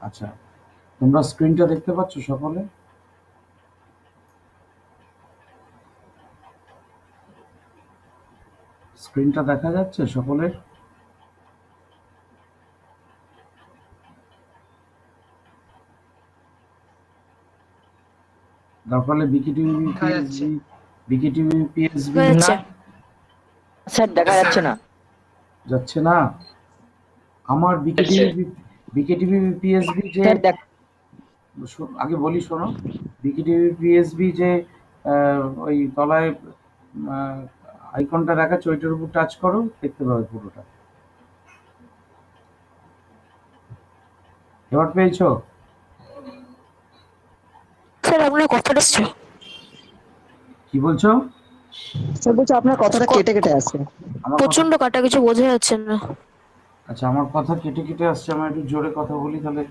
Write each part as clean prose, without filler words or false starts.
আচ্ছা, তোমরা স্ক্রিনটা দেখতে পাচ্ছ সকলে? স্ক্রিনটা দেখা যাচ্ছে সকলের? দরকার হলে বিকিটিভি দেখা যাচ্ছে। পিএসবি, বিকিটিভি পিএসবি না স্যার, দেখা যাচ্ছে না। যাচ্ছে না। আমার বিকেটিভি বিকেটিভি পিএসবি যে স্যার আগে বলি শোনো। বিকেটিভি পিএসবি যে ওই তলায় আইকনটা দেখাচ্ছে, ওইটার উপর টাচ করো, দেখতে পাবে পুরোটা। এবার পেয়েছো? স্যার আপনার কথাটা আসছে। কি বলছো? স্যার বলছি আপনার কথাটা কেটে কেটে আসছে। আমার কথা প্রচন্ড কাটা, কিছু বোঝা যাচ্ছে না। আচ্ছা, আমার কথা কেটে কেটে আসছে। আমি একটু জোরে কথা বলি, তাহলে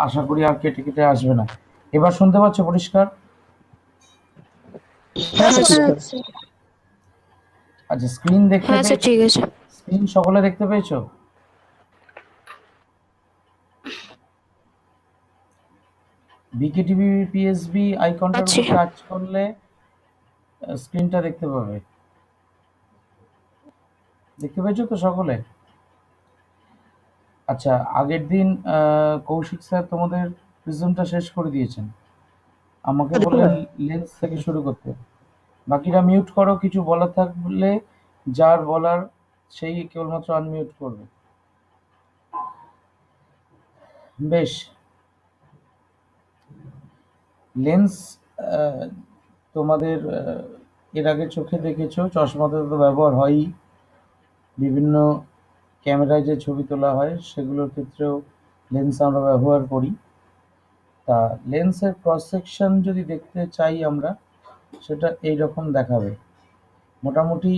আশা করি আর কেটে কেটে আসবে না। এবার শুনতে পাচ্ছ পরিষ্কার? হ্যাঁ স্যার, ঠিক হ্যাঁ আছে। আচ্ছা, স্ক্রিন দেখতে হ্যাঁ স্যার, পেয়েছো? ঠিক আছে। স্ক্রিন সকলে দেখতে পেয়েছো? বিকেটিভি পিএসবি আইকনটার আচ্ছা, উপর টাচ করলে স্ক্রিনটা দেখতে পাবে। দেখতে পেয়েছো তো সকলে? আচ্ছা, আগের দিন কৌশিক স্যার তোমাদের প্রিজমটা শেষ করে দিয়েছেন। আমাকে বললেন লেন্স থেকে শুরু করতে। বাকিরা মিউট করো, কিছু বলার থাকলে যার বলার সেই কেবলমাত্র আনমিউট করবে। বেশ। লেন্স তোমাদের এর আগে চোখে দেখেছো, চশমাতে তো ব্যবহার হয়ই। বিভিন্ন ক্যামেরায় যে ছবি তোলা হয় সেগুলোর ক্ষেত্রেও লেন্স আমরা ব্যবহার করি। তা লেন্সের ক্রস সেকশন যদি দেখতে চাই আমরা, সেটা এই রকম দেখাবে। মোটামুটি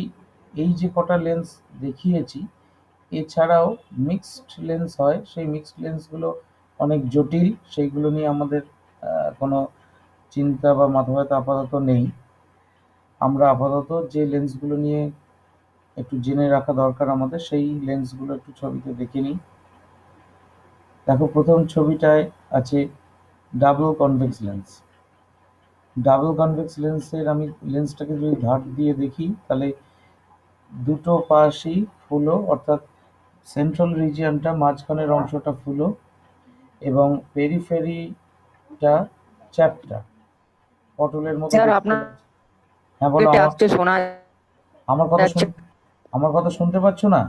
এই যে কটা লেন্স দেখিয়েছি, এছাড়াও মিক্সড লেন্স হয়। সেই মিক্সড লেন্সগুলো অনেক জটিল, সেইগুলো নিয়ে আমাদের কোনো চিন্তা বা মাথা ব্যথা আপাতত নেই। আমরা আপাতত যে লেন্সগুলো নিয়ে একটু জেনে রাখা দরকার আমাদের, সেই লেন্সগুলো একটু ছবিতে দেখে নিই। দেখো, প্রথম ছবিটায় আছে double convex lens. Double convex লেন্সের আমি লেন্সটাকে যদি ধার দিয়ে দেখি, তাহলে দুটো পাশই ফুলো, অর্থাৎ সেন্ট্রাল রিজিয়নটা, মাঝখানের অংশটা ফুলো এবং পেরিফেরিটা চ্যাপ্টা, পটলের মতো স্যার দেখতে আপনার লাগছে। হ্যাঁ বলো। কেটে আমার আসছে, শোনা আমার কথা যাচ্ছে। শুন আমার কথা শুনতে পাচ্ছ না?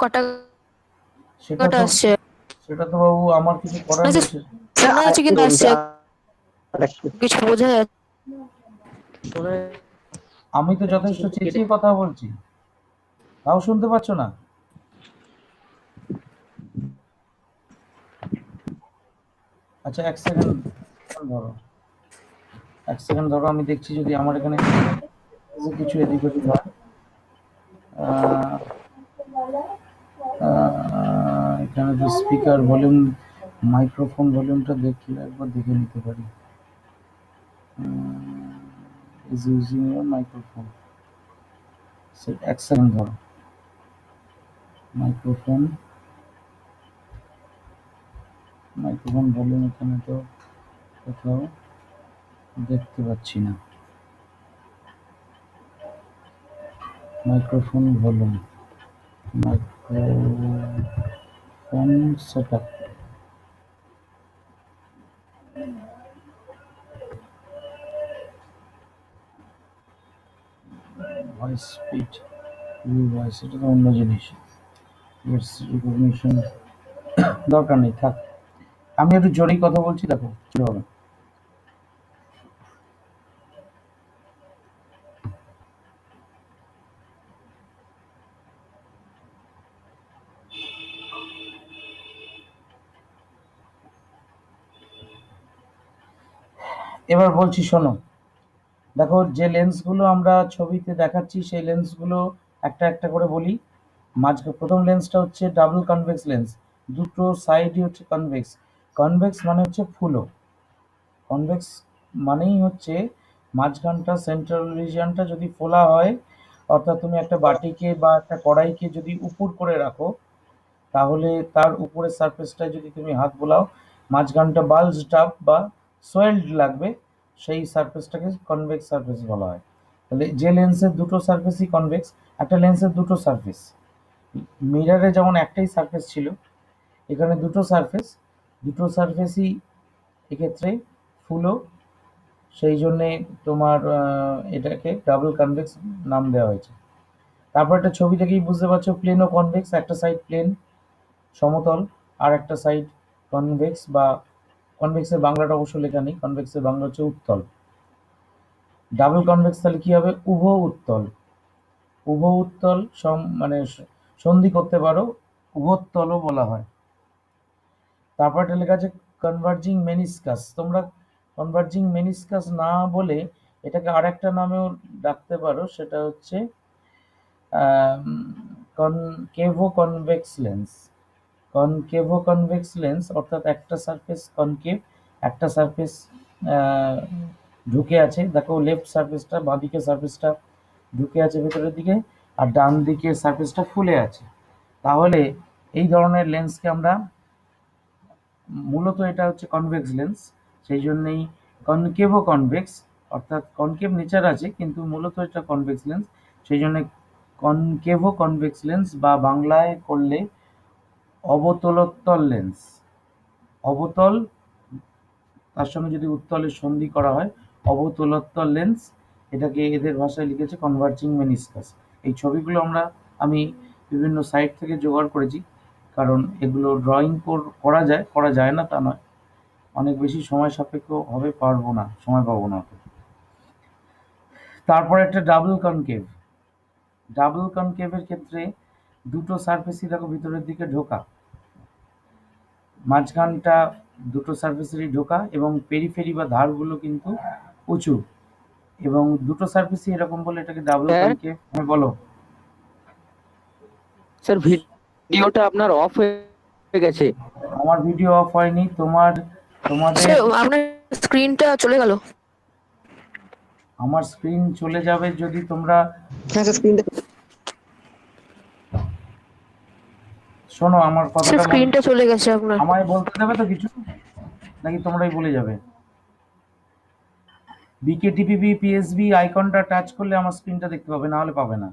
কাটা সেটা কাটা তো আসছে। সেটা তো বাবু আমার কিছু করার না নেই। স্যার, স্যার শোনা যাচ্ছে আরেকটু কিন্তু বলুন আসছে, স্যার, আরেকটু কিছু বোঝা যাচ্ছে। শোনা আমি তো যাচ্ছে যথেষ্ট কিন্তু কেটে। চেঁচিয়ে কথা বলছি, তাও শুনতে পাচ্ছ না? আচ্ছা, ধরো 1 সেকেন্ড ধরো, আমি দেখছি যদি আমার এখানে কিছু এদিক ওদিক হয়। আহ, এখানে তো স্পিকার ভলিউম, মাইক্রোফোন ভলিউমটা দেখলে একবার দেখে নিতে পারি। Is using your microphone. 1 second ধরো। মাইক্রোফোন মাইক্রোফোন ভলিউম এখানে তো কোথাও দেখতে পাচ্ছি না। Microphone volume, microphone setup. Voice speed, voice, এটা তো অন্য জিনিস। রিকগনিশন দরকার নেই, থাক। আমি একটু জোরেই কথা বলছি, দেখো কি হবে। এবার বলছি শোনো। দেখো, যে লেন্সগুলো আমরা ছবিতে দেখাচ্ছি সেই লেন্সগুলো একটা একটা করে বলি। প্রথম লেন্সটা হচ্ছে ডাবল কনভেক্স লেন্স, দুটো সাইডই হচ্ছে কনভেক্স। কনভেক্স মানে হচ্ছে ফুলো। কনভেক্স মানেই হচ্ছে মাঝখানটা, সেন্ট্রাল রিজিয়নটা যদি ফোলা হয়, অর্থাৎ তুমি একটা বাটিকে বা একটা কড়াইকে যদি উপর করে রাখো, তাহলে তার উপরের সারফেসটায় যদি তুমি হাত বোলাও, মাঝখানটা বাল্জড আপ বা সোয়েলড লাগবে, সেই সারফেসটাকে কনভেক্স সারফেস বলা হয়। তাহলে যে লেন্সের দুটো সারফেসই কনভেক্স, একটা লেন্সের দুটো সারফেস, মিররে যেমন একটাই সারফেস ছিল, এখানে দুটো সারফেসই এক্ষেত্রে ফুলও, সেই জন্যে তোমার এটাকে ডাবল কনভেক্স নাম দেওয়া হয়েছে। তারপর একটা ছবি থেকেই বুঝতে পারছো প্লেন ও কনভেক্স, একটা সাইড প্লেন সমতল, আর একটা সাইড কনভেক্স, বা কনভেক্সের বাংলাটা অবশ্য লেখা নেই, কনভেক্সের বাংলা হচ্ছে উত্তল। ডাবল কনভেক্স তাহলে কি হবে? উভয় উত্তল মানে সন্ধি করতে পারো, উভোত্তলও বলা হয়। তারপর একটা লেখা আছে কনভার্জিং মেনিসকাস। তোমরা কনভার্জিং মেনিসকাস না বলে এটাকে আরেকটা নামেও ডাকতে পারো, সেটা হচ্ছে কনকেভো কনভেক্স লেন্স। কনকেভো কনভেক্স লেন্স অর্থাৎ একটা সারফেস কনকেভ, একটা সারফেস ঢুকে আছে। দেখো লেফট সারফেসটা, বাঁ দিকের সারফেসটা ঢুকে আছে ভেতরের দিকে, আর ডান দিকের সারফেসটা ফুলে আছে। তাহলে এই ধরনের লেন্সকে আমরা, মূলত এটা হচ্ছে কনভেক্স লেন্স, সেই জন্যই কনকেভো কনভেক্স, অর্থাৎ কনকেভ নেচার আছে কিন্তু মূলত এটা কনভেক্স লেন্স, সেই জন্য কনকেভো কনভেক্স লেন্স, বা বাংলায় করলে অবতলোত্তল লেন্স। অবতল, তার সঙ্গে যদি উত্তলের সন্ধি করা হয়, অবতলোত্তল লেন্স, এটাকে এদের ভাষায় লিখেছে কনভার্জিং মেনিসকাস। এই ছবিগুলো আমি বিভিন্ন সাইট থেকে জোগাড় করেছি, কারণ এগুলো ড্রয়িং করা যায় না তা নয়, অনেক বেশি সময় সাপেক্ষ হবে, সময় পাবো না অত। তারপর একটা ডাবল কনকেভের ক্ষেত্রে দুটো সারফেসই দেখো ভিতরের দিকে ঢোকা, মাঝখানটা দুটো সারফেসেরই ঢোকা, এবং পেরিফেরি বা ধারগুলো কিন্তু উঁচু, এবং দুটো সারফেসই এরকম বলে এটাকে ডাবল স্যার কনকেভ। হ্যাঁ বলো। স্যার ভিডিওটা আপনার অফ হয়ে গেছে। আমার ভিডিও অফ হয়নি, তোমাদের। স্যার আপনার স্ক্রিনটা চলে গেল। আমার স্ক্রিন চলে যাবে যদি তোমরা, হ্যাঁ স্যার স্ক্রিনটা শোনো আমার স্যার কথাটা স্ক্রিনটা চলে গেছে আপনার। আমায় বলতে দেবে তো কিছু, নাকি তোমরাই বলে যাবে? বিকেটিপিবি পিএসবি আইকনটা টাচ করলে আমার স্ক্রিনটা দেখতে পাবে, না হলে পাবে না।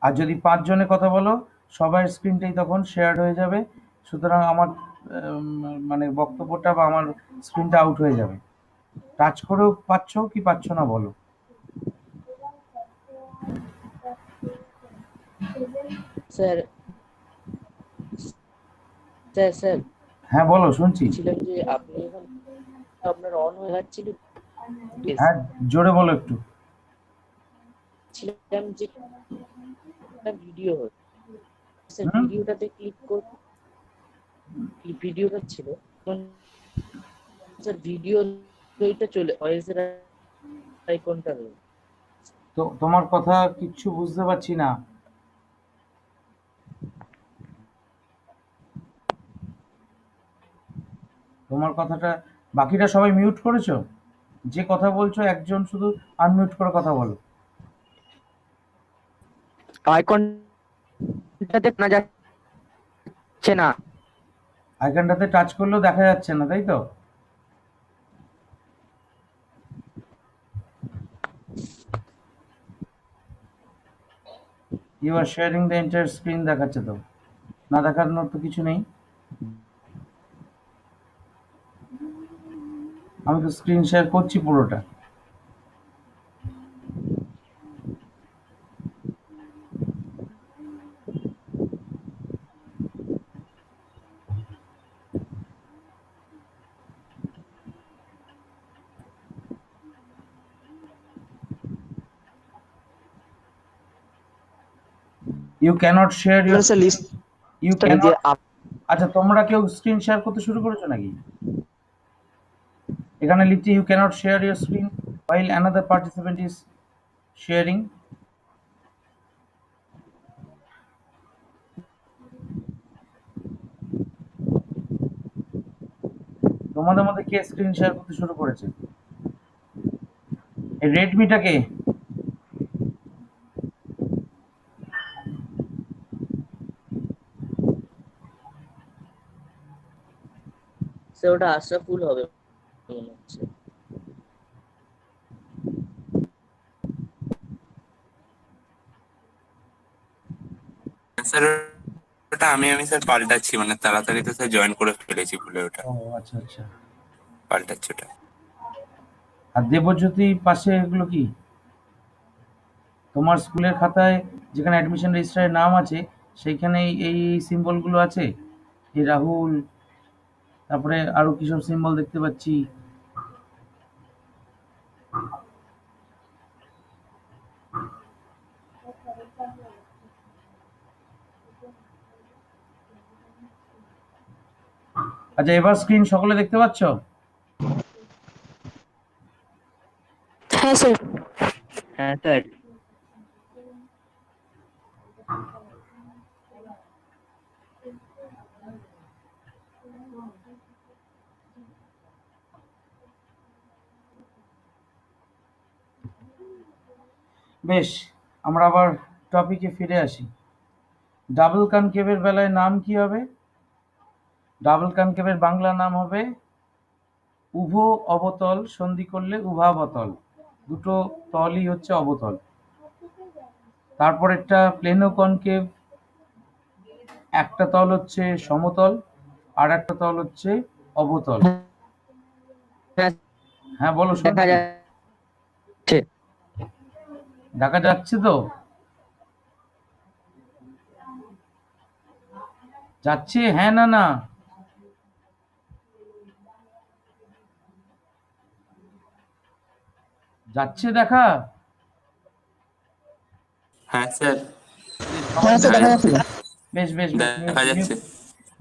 আর যদি 5 জনে কথা বলো, সবার স্ক্রিনটাই তখন শেয়ার হয়ে যাবে, সুতরাং আমার মানে বক্তব্যটা বা আমার স্ক্রিনটা আউট হয়ে যাবে। টাচ করেও পাচ্ছ কি পাচ্ছ না বলো। স্যার স্যার স্যার হ্যাঁ বলো, শুনছি। ছিলাম যে আপনি এখন আপনার অন হয়ে যাচ্ছিল, হ্যাঁ জোরে বলো একটু। ছিলাম যে ভিডিও স্যার হুম। ভিডিওটাতে ক্লিক করে ভিডিওটা ছিল স্যার ভিডিও এইটা চলে ভয়েসের আইকনটা রয়েছে। তো তোমার কথা কিচ্ছু বুঝতে পারছি না। তোমার কথাটা, বাকিটা সবাই মিউট করেছো? যে কথা বলছো একজন শুধু আনমিউট করে কথা বলো। আইকনটাতে না যাচ্ছে না। আইকনটাতে টাচ করলেও দেখা যাচ্ছে না, তাই তো? You are sharing the entire screen দেখাচ্ছে তো, না দেখানোর তো কিছু নেই। আমি তো স্ক্রিন শেয়ার করছি পুরোটা। You cannot share your, sir list you যে ক্যানট। আচ্ছা তোমরা কেউ স্ক্রিন শেয়ার করতে শুরু করেছো নাকি? এখানে লিখছে you cannot share your screen while another participant is sharing. তোমাদের মধ্যে কে স্ক্রিন শেয়ার করতে শুরু করেছে? এই রেডমিটাকে ওটা আশরাফুল হবে মনে হচ্ছে। স্যার ওটা আমি স্যার পাল্টাচ্ছি, মানে তাড়াতাড়ি তো স্যার জয়েন করে ফেলেছি ভুলে, ওটা ও আচ্ছা আচ্ছা। পাল্টাচ্ছি ওটা। আর দেবজ্যোতি পাশে এগুলো কি? তোমার স্কুলের খাতায় যেখানে অ্যাডমিশন রেজিস্টারের নাম আছে সেইখানে এই সিম্বলগুলো আছে? এই রাহুল, তারপরে আরো কিসব সিম্বল দেখতে পাচ্ছি। আচ্ছা, এবার স্ক্রিন সকলে দেখতে পাচ্ছ? হ্যাঁ স্যার। হ্যাঁ স্যার। বেশ, আমরা আবার টপিকে ফিরে আসি। ডাবল কনকেভের বেলায় নাম কি হবে? ডাবল কনকেভের বাংলা নাম হবে উভ অবতল সন্ধি করলে উভাবতল। দুটো তলই হচ্ছে অবতল। তারপর একটা প্লেনো কনকেভ, একটা তল হচ্ছে সমতল আর একটা তল হচ্ছে অবতল। হ্যাঁ হ্যাঁ বলো, দেখা শুনছি। যাচ্ছে। দেখা যাচ্ছে তো? যাচ্ছে, হ্যাঁ না না? যাচ্ছে দেখা? হ্যাঁ স্যার সবাই হ্যাঁ স্যার দেখা দেখা যাচ্ছে, যাচ্ছে। বেশ বেশ বেশ, দেখা যাচ্ছে।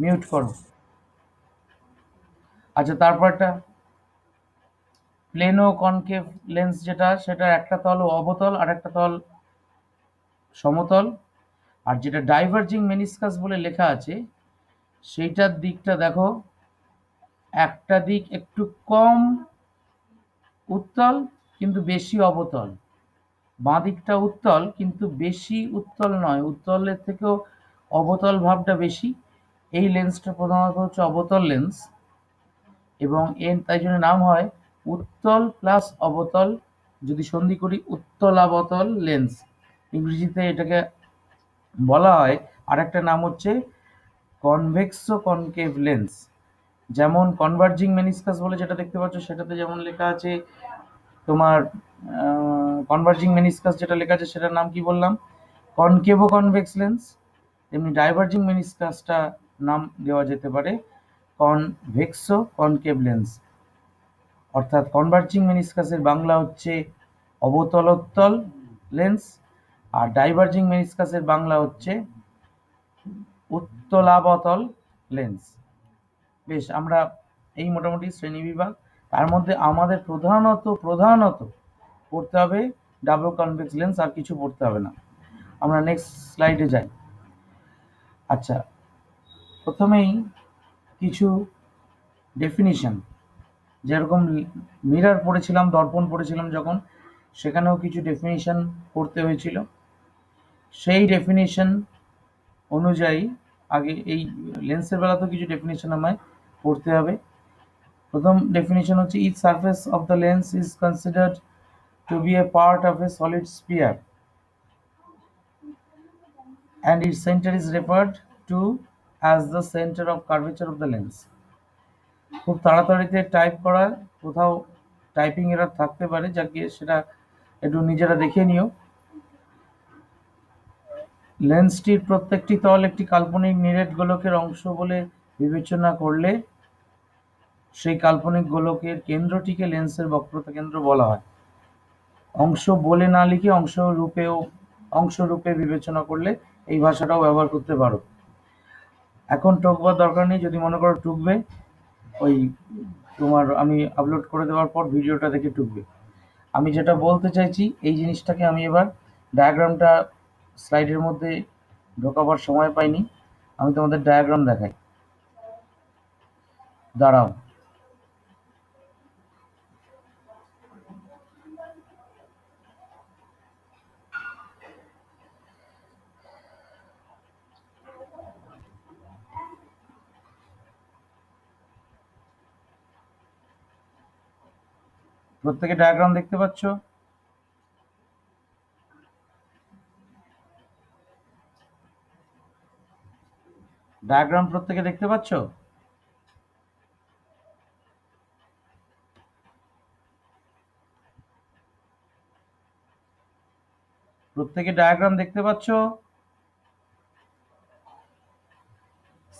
মিউট করো। আচ্ছা, তারপর একটা প্লেনো কনকেভ লেন্স, যেটা সেটা একটা তল অবতল আর একটা তল সমতল। আর যেটা ডাইভার্জিং মেনিসকাস বলে লেখা আছে সেইটার দিকটা দেখো, একটা দিক একটু কম উত্তল কিন্তু বেশি অবতল, বাঁ দিকটা উত্তল কিন্তু বেশি উত্তল নয়, উত্তলের থেকেও অবতল ভাবটা বেশি। এই লেন্সটা প্রধানত হচ্ছে অবতল লেন্স, এবং এর তাই জন্য নাম হয় উত্তল প্লাস অবতল, যদি সন্ধি করি উত্তলাবতল লেন্স। ইংরেজিতে এটাকে বলা হয়, আর একটা নাম হচ্ছে কনভেক্সো কনকেভ লেন্স। যেমন কনভার্জিং মেনিসকাস বলে যেটা দেখতে পাচ্ছ সেটাতে যেমন লেখা আছে তোমার কনভার্জিং মেনিসকাস, যেটা লেখা আছে সেটার নাম কি বললাম? কনকেভো কনভেক্স লেন্স। তেমনি ডাইভার্জিং মেনিসকাসটা নাম দেওয়া যেতে পারে কনভেক্সো কনকেভ লেন্স। অর্থাৎ কনভার্জিং মেনিসকাসের বাংলা হচ্ছে অবতলোত্তল লেন্স, আর ডাইভার্জিং মেনিসকাসের বাংলা হচ্ছে উত্তলাবতল লেন্স। বেশ, আমরা এই মোটামুটি শ্রেণীবিভাগ। তার মধ্যে আমাদের প্রধানত পড়তে হবে ডাবল কনভেক্স লেন্স, আর কিছু পড়তে হবে না। আমরা নেক্সট স্লাইডে যাই। আচ্ছা, প্রথমেই কিছু ডেফিনিশন, যেরকম মিরর পড়েছিলাম, দর্পণ পড়েছিলাম যখন, সেখানেও কিছু ডেফিনিশন পড়তে হয়েছিল। সেই ডেফিনিশন অনুযায়ী আগে এই লেন্সের বেলাতেও কিছু ডেফিনিশন আমায় পড়তে হবে। প্রথম ডেফিনিশন হচ্ছে each surface of the lens is considered to be a part of a solid sphere and its center is referred to as the center of curvature of the lens. খুব তাড়াতাড়িতে type করা, কোথাও typing error থাকতে পারে, যাকে সেটা একটু নিজেরা দেখে নিও। লেন্সটির প্রত্যেকটি তল একটি কাল্পনিক নিরেট গোলকের অংশ বলে বিবেচনা করলে সেই কাল্পনিক গোলকের কেন্দ্রটিকে লেন্সের বক্রতা কেন্দ্র বলা হয়। অংশ বলে না লিখে অংশ রূপে বিবেচনা করলে এই ভাষাটাও ব্যবহার করতে পারো। এখন টুকবার দরকার নেই, যদি মনে করো টুকবে, ওই তোমার আমি আপলোড করে দেওয়ার পর ভিডিওটা দেখে টুকবে। আমি যেটা বলতে চাইছি এই জিনিসটাকে আমি এবার ডায়াগ্রামটা স্লাইডের মধ্যে ঢোকাবার সময় পাইনি, আমি তোমাদের ডায়াগ্রাম দেখাই, দাঁড়াও। প্রত্যেকে ডায়াগ্রাম দেখতে পাচ্ছ? ডায়াগ্রাম প্রত্যেকে দেখতে পাচ্ছ? প্রত্যেকে ডায়াগ্রাম দেখতে পাচ্ছ?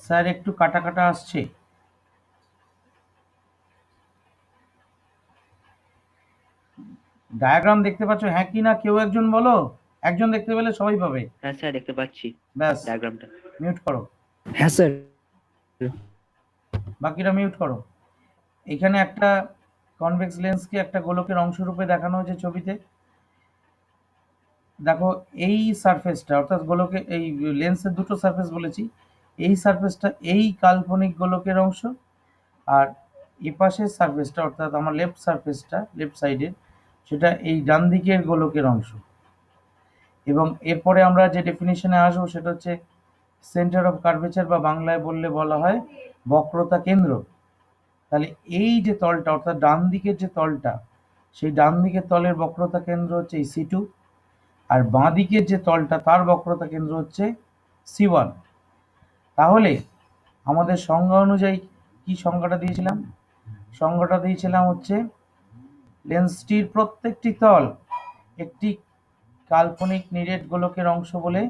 স্যার একটু কাটা কাটা আসছে। ডায়াগ্রাম দেখতে পাচ্ছ, হ্যাঁ কি না কেউ একজন বলো। একজন দেখতে পেলে সবাই পাবে। হ্যাঁ স্যার দেখতে পাচ্ছি ব্যাস, ডায়াগ্রামটা। মিউট করো, হ্যাঁ স্যার। বাকিরা মিউট করো। এখানে একটা কনভেক্স লেন্সকে একটা গোলকের অংশরূপে দেখানো হয়েছে ছবিতে। দেখো এই সারফেসটা, অর্থাৎ গোলকে এই লেন্সের দুটো সারফেস বলেছি, এই সারফেসটা এই কাল্পনিক গোলকের অংশ, আর এপাশের সারফেসটা অর্থাৎ আমার লেফট সারফেসটা, লেফট সাইডের, সেটা এই ডান দিকের গোলকের অংশ। এবং এরপরে আমরা যে ডেফিনিশনে আসবো সেটা হচ্ছে সেন্টার অফ কার্ভেচার, বা বাংলায় বললে বলা হয় বক্রতা কেন্দ্র। তাহলে এই যে তলটা, অর্থাৎ ডান দিকের যে তলটা, সেই ডান দিকের তলের বক্রতা কেন্দ্র হচ্ছে এই C2, আর বাঁ দিকের যে তলটা তার বক্রতা কেন্দ্র হচ্ছে C1। তাহলে আমাদের সংজ্ঞা অনুযায়ী কি সংজ্ঞাটা দিয়েছিলাম? সংজ্ঞাটা দিয়েছিলাম হচ্ছে লেন্সটির প্রত্যেকটি তল একটি কাল্পনিক নিরেট গোলকের অংশ বলে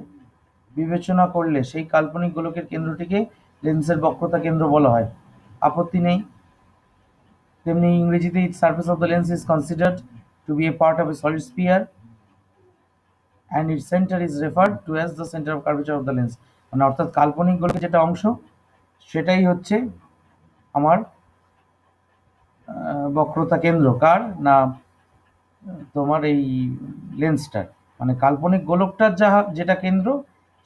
বিবেচনা করলে সেই কাল্পনিক গোলকের কেন্দ্রটিকে লেন্সের বক্রতা কেন্দ্র বলা হয়। আপত্তি নেই? তেমনি ইংরেজিতে surface of the lens is considered to be a part of a solid sphere and its center is referred to as the center of curvature of the lens। মানে অর্থাৎ কাল্পনিক গোলকের যেটা অংশ সেটাই হচ্ছে আমার বক্রতা কেন্দ্র। কার না? তোমার এই লেন্সটার, মানে কাল্পনিক গোলকটার যেটা কেন্দ্র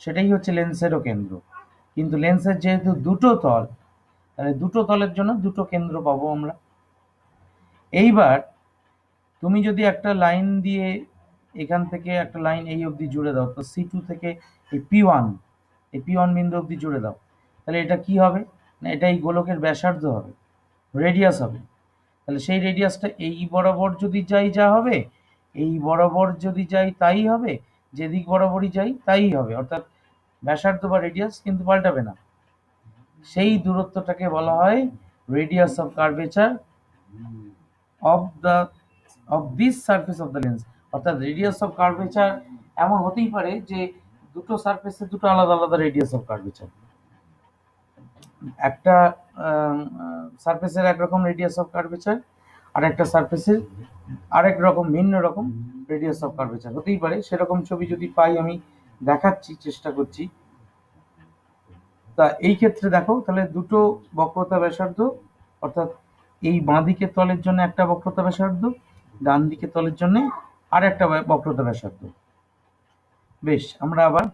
সেটাই হচ্ছে লেন্সেরও কেন্দ্র। কিন্তু লেন্সের যেহেতু দুটো তল, তাহলে দুটো তলের জন্য দুটো কেন্দ্র পাবো আমরা। এইবার তুমি যদি একটা লাইন দিয়ে এখান থেকে একটা লাইন এই অবধি জুড়ে দাও, তো C2 থেকে এই P1, এই P1 বিন্দু অবধি জুড়ে দাও, তাহলে এটা কি হবে না, এটা এই গোলকের ব্যাসার্ধ হবে, রেডিয়াস হবে। তাহলে সেই রেডিয়াসটা এই বরাবর যদি যাই যা হবে, এই বরাবর যদি যাই তাই হবে, যেদিক বরাবরই যাই তাই হবে, অর্থাৎ ব্যাসার্ধ বা রেডিয়াস কিন্তু পাল্টাবে না। সেই দূরত্বটাকে বলা হয় radius of curvature of this surface of the lens. অর্থাৎ রেডিয়াস অফ কার্ভেচার এমন হতেই পারে যে দুটো সারফেসে দুটো আলাদা আলাদা রেডিয়াস অফ কার্ভেচার। একটা সারফেসের একরকম রেডিয়াস অফ কার্ভেচার, আর একটা সারফেসের আরেক রকম ভিন্ন রকম রেডিয়াস অফ কার্ভেচার হতেই পারে। সেরকম ছবি যদি পাই আমি দেখাচ্ছি, চেষ্টা করছি। তা এই ক্ষেত্রে দেখো, তাহলে দুটো বক্রতা ব্যাসার্ধ, অর্থাৎ এই বাঁ দিকের তলের জন্য একটা বক্রতা ব্যাসার্ধ, ডান দিকের তলের জন্য আর একটা বক্রতা ব্যাসার্ধ। বেশ, আমরা আবার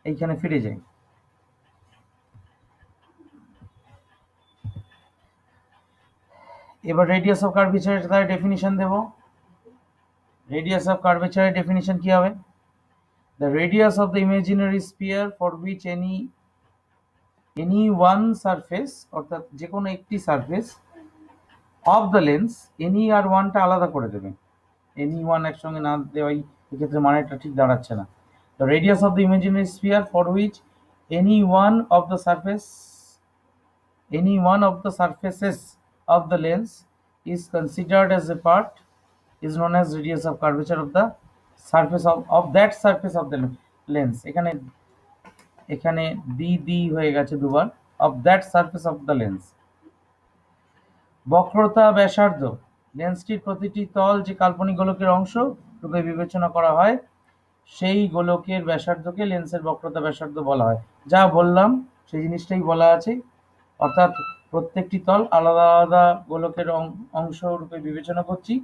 এইখানে ফিরে যাই। এবার রেডিয়াস অফ কার্ভেচারের তার ডেফিনিশন দেব। রেডিয়াস অফ কার্ভেচারের ডেফিনিশন কি হবে? The radius of the imaginary sphere for which any one surface, অর্থাৎ যে কোনো একটি surface of the lens, any আর ওয়ানটা আলাদা করে দেবেন, এনি ওয়ান একসঙ্গে না দেওয়াই এক্ষেত্রে মানেটা ঠিক দাঁড়াচ্ছে না। The radius of the imaginary sphere for which any one of the surfaces of the lens is considered as a part is known as radius of curvature of the surface of that surface of the lens। এখানে দি হয়ে গেছে দুবার, of that surface of the lens। বক্রতা ব্যাসার্ধ, লেন্সটির প্রতিটি তল যে কাল্পনিক গোলকের অংশ রূপে বিবেচনা করা হয়, সেই গোলকের ব্যাসার্ধকে লেন্সের বক্রতা ব্যাসার্ধ বলা হয়। যা বললাম সেই জিনিসটাই বলা আছে, অর্থাৎ প্রত্যেকটি তল আলাদা আলাদা গোলকের অংশ রূপে বিবেচনা করছি,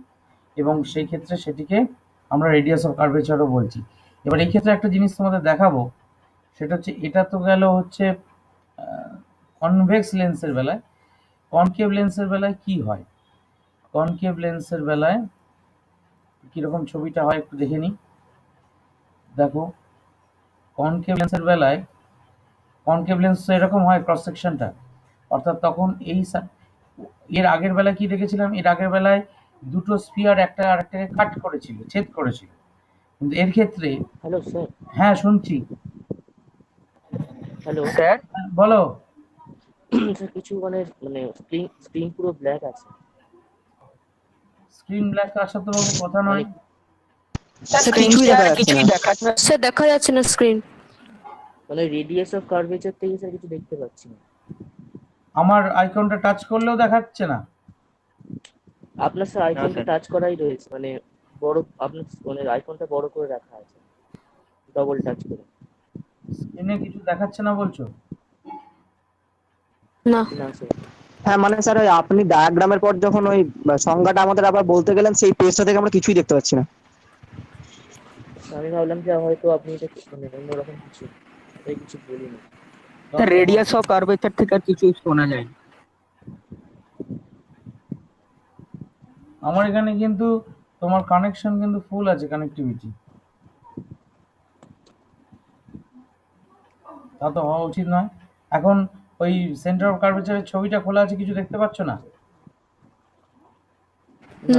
এবং সেই ক্ষেত্রে সেটিকে আমরা রেডিয়াস অফ কার্ভেচারও বলছি। এবার এই ক্ষেত্রে একটা জিনিস তোমাদের দেখাবো, সেটা হচ্ছে এটা তো গেল হচ্ছে কনভেক্স লেন্সের বেলায়। কনকেভ লেন্সের বেলায় কি হয়? কনকেভ লেন্সের বেলায় কিরকম ছবিটা হয় একটু দেখে নিই। দেখো, কনকেভ লেন্সের বেলায়, কনকেভ লেন্স তো এরকম হয় ক্রস সেকশনটা, অর্থাৎ তখন এর আগের বেলায় কি দেখেছিলাম? এর আগের বেলায় দুটো স্পিয়ার একটা আরেকটাকে কাট করেছিল, ছেদ করেছিল। কিন্তু এর ক্ষেত্রে হ্যালো স্যার। হ্যাঁ শুনছি। হ্যালো স্যার হ্যাঁ, বলো। স্যার, কিছু মানে স্ক্রিন পুরো ব্ল্যাক আছে। স্ক্রিন ব্ল্যাক আসার তো বাবু কথা মানে নয়। স্যার কিছুই দেখা যাচ্ছে কিছুই না। দেখা যাচ্ছে না। স্যার দেখা যাচ্ছে না স্ক্রিন। মানে রেডিয়াস অফ কার্ভেচার থেকে স্যার কিছু দেখতে পাচ্ছি না। আমার আইকনটা টাচ করলেও দেখাচ্ছে না। আপনার স্যার আইকনটা স্যার। টাচ করাই রয়েছে, মানে বড়, আপনার মানে আইকনটা বড় করে রাখা আছে, ডবল টাচ করে। স্ক্রিনে কিছু দেখাচ্ছে না বলছো? না না স্যার। হ্যাঁ মানে স্যার ওই আপনি ডায়াগ্রামের পর যখন ওই সংজ্ঞাটা আমাদের আবার বলতে গেলেন সেই পেজটা থেকে আমরা কিছুই দেখতে পাচ্ছি না। আমি ভাবলাম যে হয়তো আপনি এটা মানে অন্যরকম কিছু, তাই কিছু বলিনি। স্যার রেডিয়াস অফ কার্ভেচার থেকে আর কিছুই শোনা যায় না। আমার এখানে কিন্তু তোমার কানেকশন কিন্তু ফুল আছে, কানেক্টিভিটি। তা তো হওয়া উচিত নয়। এখন ওই সেন্টার অফ কার্ভেচারের ছবিটা খোলা আছে, কিছু দেখতে পাচ্ছ না? না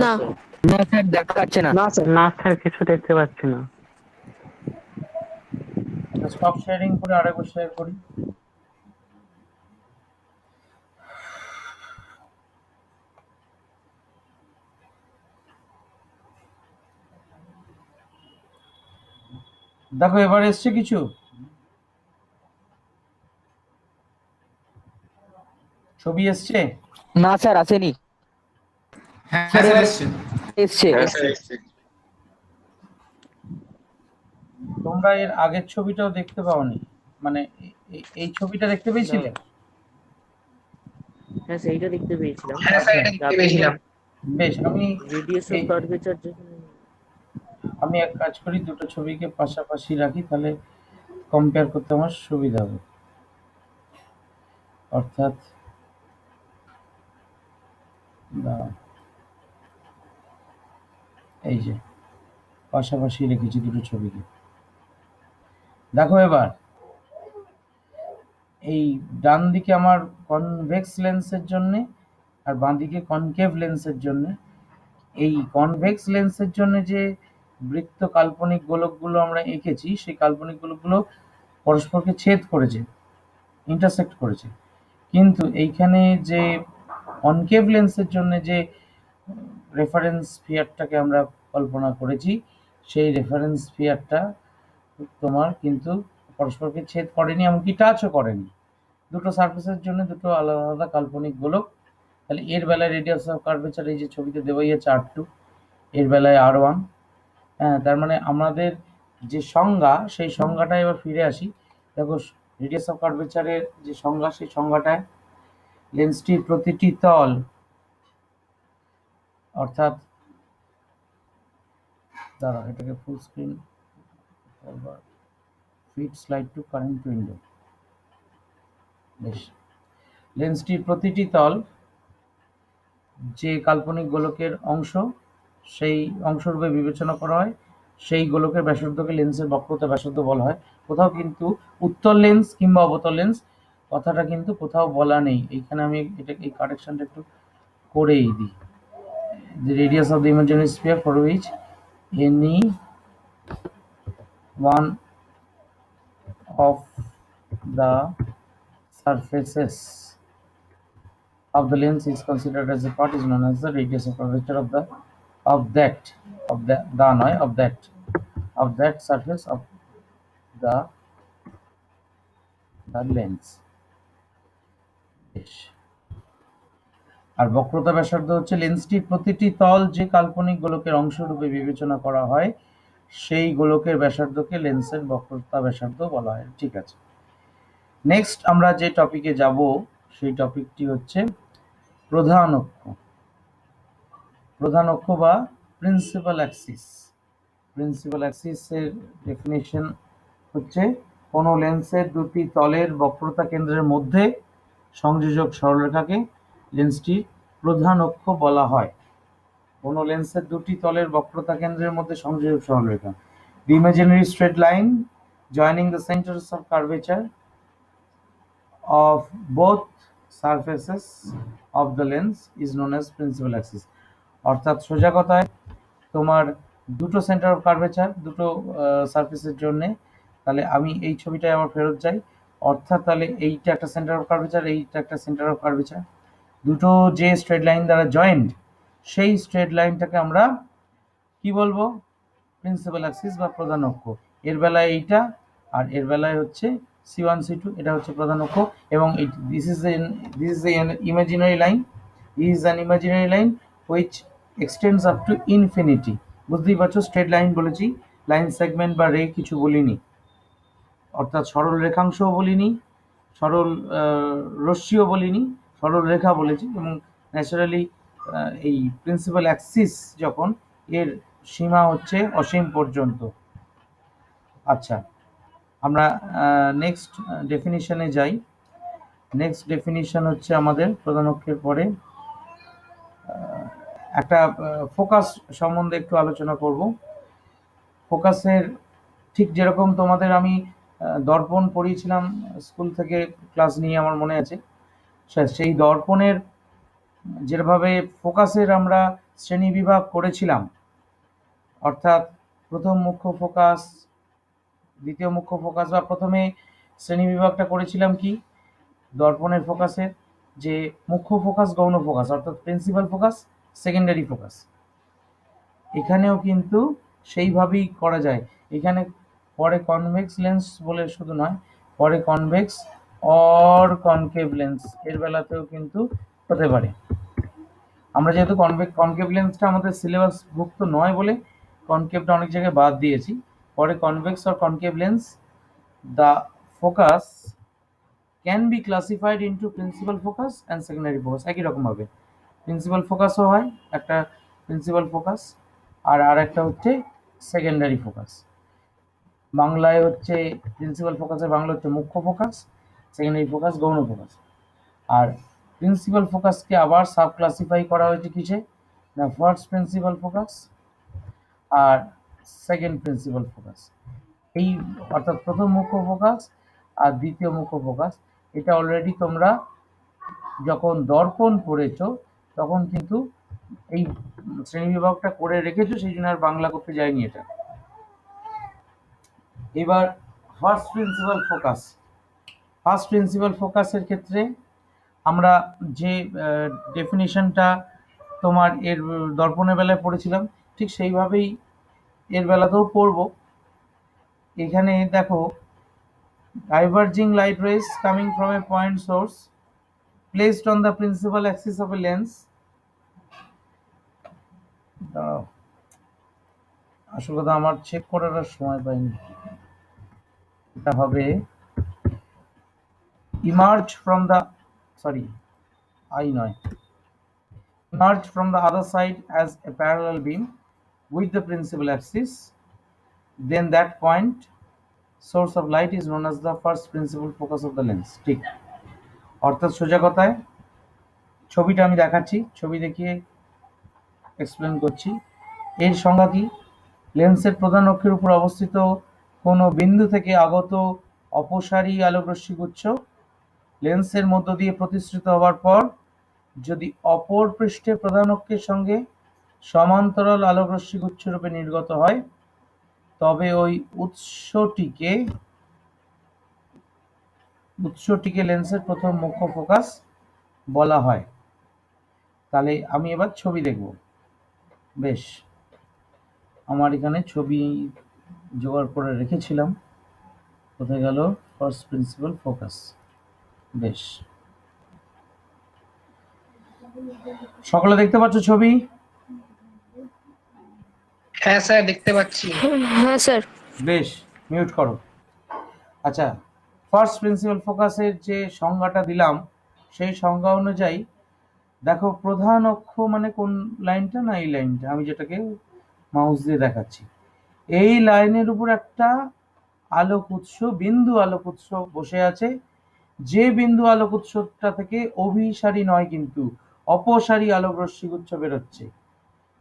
না স্যার। না স্যার দেখা যাচ্ছে না। না স্যার কিছু দেখতে পাচ্ছি না। স্টপ শেয়ারিং করে আরেকবার শেয়ার করি। দেখো এবার এসছে কিছু? ছবি এসছে? না স্যার আসেনি। হ্যাঁ স্যার স্যার এবার এসছে। এসছে। তোমরা এর আগের ছবিটাও দেখতে পাওনি? মানে এই ছবিটা দেখতে পেয়েছিলে? হ্যাঁ সেইটা দেখতে পেয়েছিলাম। হ্যাঁ স্যার এটা দেখতে পেয়েছিলাম। বেশ, আমি রেডিয়াস অফ এই- কার্ভেচার যখন আমি এক কাজ করি, দুটো ছবিকে পাশাপাশি রাখি, তাহলে কম্পেয়ার করতে আমার সুবিধা হবে। অর্থাৎ দাঁড়াও, এই যে পাশাপাশি রেখেছি দুটো ছবিকে। দেখো এবার এই ডান দিকে আমার কনভেক্স লেন্সের জন্য আর বাঁ দিকে কনকেভ লেন্সের জন্য, এই কনভেক্স লেন্সের জন্য যে বৃত্ত কাল্পনিক গোলকগুলো আমরা এঁকেছি, সেই কাল্পনিক গোলকগুলো পরস্পরকে ছেদ করেছে, ইন্টারসেক্ট করেছে। কিন্তু এইখানে যে কনকেভ লেন্সের জন্য যে রেফারেন্স স্ফিয়ারটাকে আমরা কল্পনা করেছি, সেই রেফারেন্স স্ফিয়ারটা তোমার কিন্তু পরস্পরকে ছেদ করেনি, এমনকি টাচও করেনি। দুটো সারফেসের জন্য দুটো আলাদা আলাদা কাল্পনিক গোলক। তাহলে এর বেলায় রেডিয়াস অফ কার্ভেচার এই যে ছবিতে দেওয়াই আছে R2, এর বেলায় R1। হ্যাঁ, তার মানে আমাদের যে সংজ্ঞা, সেই সংজ্ঞাটায় এবার ফিরে আসি। দেখো, রেডিয়াস অফ কার্ভেচারের যে সংজ্ঞা, সেই সংজ্ঞাটায় লেন্সটির প্রতিটি তল, অর্থাৎ দাঁড়া এটাকে ফুল স্ক্রিন করবার, fit slide to current window. বেশ, লেন্সটির প্রতিটি তল যে কাল্পনিক গোলকের অংশ, সেই অংশরূপে বিবেচনা করা হয়। সেই গোলকের ব্যাসার্ধকে লেন্সের বক্রতা ব্যাসার্ধ বলা হয়। কোথাও কিন্তু উত্তল লেন্স কিংবা অবতল লেন্স কথাটা কিন্তু কোথাও বলা নেই। এইখানে আমি এটা এই কারেকশনটা একটু করেই দিই। The radius of the imaginary sphere for which any one of the surfaces of the lens is considered as a part is known as the radius of curvature of that surface of the lens. বেশ। আর বক্রতা ব্যাসার্ধ হচ্ছে লেন্সটির প্রতিটি তল যে কাল্পনিক গোলকের অংশরূপে বিবেচনা করা হয়, সেই গোলকের ব্যাসার্ধকে লেন্সের বক্রতা ব্যাসার্ধ বলা হয়। ঠিক আছে, নেক্সট আমরা যে টপিকে যাব সেই টপিকটি হচ্ছে প্রধান অক্ষ। প্রধান অক্ষ বা প্রিন্সিপাল অ্যাক্সিস। প্রিন্সিপাল অ্যাক্সিসের ডেফিনেশন হচ্ছে কোনো লেন্সের দুটি তলের বক্রতা কেন্দ্রের মধ্যে সংযোজক সরলরেখাকে লেন্সটির প্রধান অক্ষ বলা হয়। কোনো লেন্সের দুটি তলের বক্রতা কেন্দ্রের মধ্যে সংযোজক সরলরেখা, the imaginary straight line joining the centers of curvature of both surfaces of the lens is known as principal axis. অর্থাৎ সোজা কথায় তোমার দুটো সেন্টার অফ কার্ভেচার দুটো সারফেসের জন্য। তাহলে আমি এই ছবিটায় আবার ফেরত যাই, অর্থাৎ তাহলে এইটা একটা সেন্টার অফ কার্ভেচার, এইটা একটা সেন্টার অফ কার্ভেচার, দুটো যে স্ট্রেট লাইন দ্বারা জয়েন্ট, সেই স্ট্রেট লাইনটাকে আমরা কি বলবো? প্রিন্সিপাল অ্যাক্সিস বা প্রধান অক্ষ। এর বেলায় এইটা, আর এর বেলায় হচ্ছে C1 C2, এটা হচ্ছে প্রধান অক্ষ। এবং this is an imaginary line, this is an imaginary line which extends up to infinity। বুঝতেই পারছো, স্ট্রেট লাইন বলেছি, লাইন সেগমেন্ট বা রে কিছু বলিনি, অর্থাৎ সরল রেখাংশও বলিনি, সরল রশ্মিও বলিনি, সরল রেখা বলেছি। এবং ন্যাচারালি এই প্রিন্সিপাল অ্যাক্সিস যখন, এর সীমা হচ্ছে অসীম পর্যন্ত। আচ্ছা, আমরা নেক্সট ডেফিনিশনে যাই। নেক্সট ডেফিনিশন হচ্ছে আমাদের প্রধান অক্ষের পরে একটা ফোকাস সম্বন্ধে একটু আলোচনা করব। ফোকাসের ঠিক যেরকম তোমাদের আমি দর্পণ পড়িয়েছিলাম স্কুল থেকে, ক্লাস নিয়ে আমার মনে আছে, সেই দর্পণের যেভাবে ফোকাসের আমরা শ্রেণী বিভাগ করেছিলাম, অর্থাৎ প্রথম মুখ্য ফোকাস, দ্বিতীয় মুখ্য ফোকাস, বা প্রথমে শ্রেণী বিভাগটা করেছিলাম কি দর্পণের ফোকাসের, যে মুখ্য ফোকাস, গৌণ ফোকাস, অর্থাৎ প্রিন্সিপাল ফোকাস, সেকেন্ডারি ফোকাস। এখানেও কিন্তু সেইভাবেই করা যায়। এখানে পরে কনভেক্স লেন্স বলে শুধু নয়, পরে কনভেক্স অর কনকেভ লেন্স এর বেলাতেও কিন্তু হতে পারে। আমরা যেহেতু কনকেভ লেন্সটা আমাদের সিলেবাসভুক্ত নয় বলে কনকেভটা অনেক জায়গায় বাদ দিয়েছি। পরে convex or concave lens, the focus can be classified into principal focus and secondary focus. একই রকম ভাবে প্রিন্সিপাল ফোকাসও হয়, একটা প্রিন্সিপাল ফোকাস আর একটা হচ্ছে সেকেন্ডারি ফোকাস। বাংলায় হচ্ছে প্রিন্সিপাল ফোকাসের বাংলা হচ্ছে মুখ্য ফোকাস, সেকেন্ডারি ফোকাস গৌণ ফোকাস। আর প্রিন্সিপাল ফোকাসকে আবার সাব ক্লাসিফাই করা হয়েছে কিসে না, ফার্স্ট প্রিন্সিপাল ফোকাস আর সেকেন্ড প্রিন্সিপাল ফোকাস। এই অর্থাৎ প্রথম মুখ্য ফোকাস আর দ্বিতীয় মুখ্য ফোকাস। এটা অলরেডি তোমরা যখন দর্পণ পড়েছ তখন কিন্তু এই শ্রেণী বিভাগটা করে রেখেছো, সেই জন্য আর বাংলা করতে যায়নি এটা। এবার first principal focus. First principal ফোকাসের ক্ষেত্রে আমরা যে ডেফিনিশনটা তোমার এর দর্পণের বেলায় পড়েছিলাম, ঠিক সেইভাবেই এর বেলাতেও পড়ব। এখানে দেখো, diverging light rays coming from a point source placed on the principal axis of a lens, আসল কথা আমার চেক করার আর সময় পাইনি, এটা হবে emerge from the emerge from the other side as a parallel beam with the principal axis, then that point source of light is known as the first principal focus of the lens। ঠিক, অর্থাৎ সোজা কথায় ছবিটা আমি দেখাচ্ছি, ছবি দেখিয়ে explain করছি। এর সংজ্ঞা কি? লেন্সের প্রধান অক্ষের উপর অবস্থিত কোনো বিন্দু থেকে আগত অপসারী আলোকরশ্মিগুচ্ছ লেন্সের মধ্য দিয়ে প্রতিসৃত হওয়ার পর যদি অপর পৃষ্ঠে প্রধান অক্ষের সঙ্গে সমান্তরাল আলোকরশ্মিগুচ্ছ রূপে নির্গত হয়, তবে ওই উৎসটিকে লেন্সের প্রথম মুখ্য ফোকাস বলা হয়। তাহলে আমি এবার ছবি দেখব। বেশ, আমার এখানে ছবি জোগাড় করে রেখেছিলাম, কোথায় গেল ফার্স্ট প্রিন্সিপাল ফোকাস। বেশ, সকলে দেখতে পাচ্ছ ছবি? হ্যাঁ স্যার দেখতে পাচ্ছি। হ্যাঁ স্যার। বেশ, মিউট করো। আচ্ছা, ফার্স্ট প্রিন্সিপাল ফোকাসের যে সংজ্ঞাটা দিলাম, সেই সংজ্ঞা অনুযায়ী দেখো, প্রধান অক্ষ মানে কোন লাইনটা না, এই লাইনটা আমি যেটাকে মাউস দিয়ে দেখাচ্ছি, এই লাইনের উপর একটা আলোক উৎস, বিন্দু আলোক উৎস বসে আছে। যে বিন্দু আলোক উৎসটা থেকে অভিসারী নয় কিন্তু অপসারী আলোক রশ্মিগুচ্ছ বেরোচ্ছে,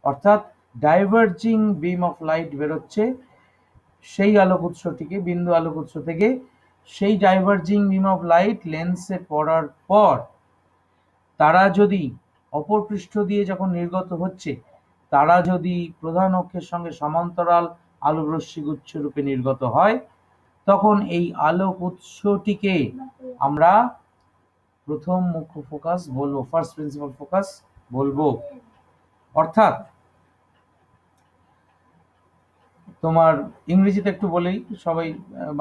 অর্থাৎ ডাইভার্জিং বিম অফ লাইট বেরোচ্ছে সেই আলোক উৎসটিকে, বিন্দু আলোক উৎস থেকে। সেই ডাইভার্জিং বিম অফ লাইট লেন্সে পড়ার পর তারা যদি অপর পৃষ্ঠ দিয়ে যখন নির্গত হচ্ছে, তারা যদি প্রধান অক্ষের সঙ্গে সমান্তরাল আলোকরশ্মিগুচ্ছ রূপে নির্গত হয়, তখন এই আলোক উৎসটিকে আমরা প্রথম মুখ্য ফোকাস বলবো, ফার্স্ট প্রিন্সিপাল ফোকাস বলবো। অর্থাৎ তোমার ইংরেজিতে একটু বলেই, সবাই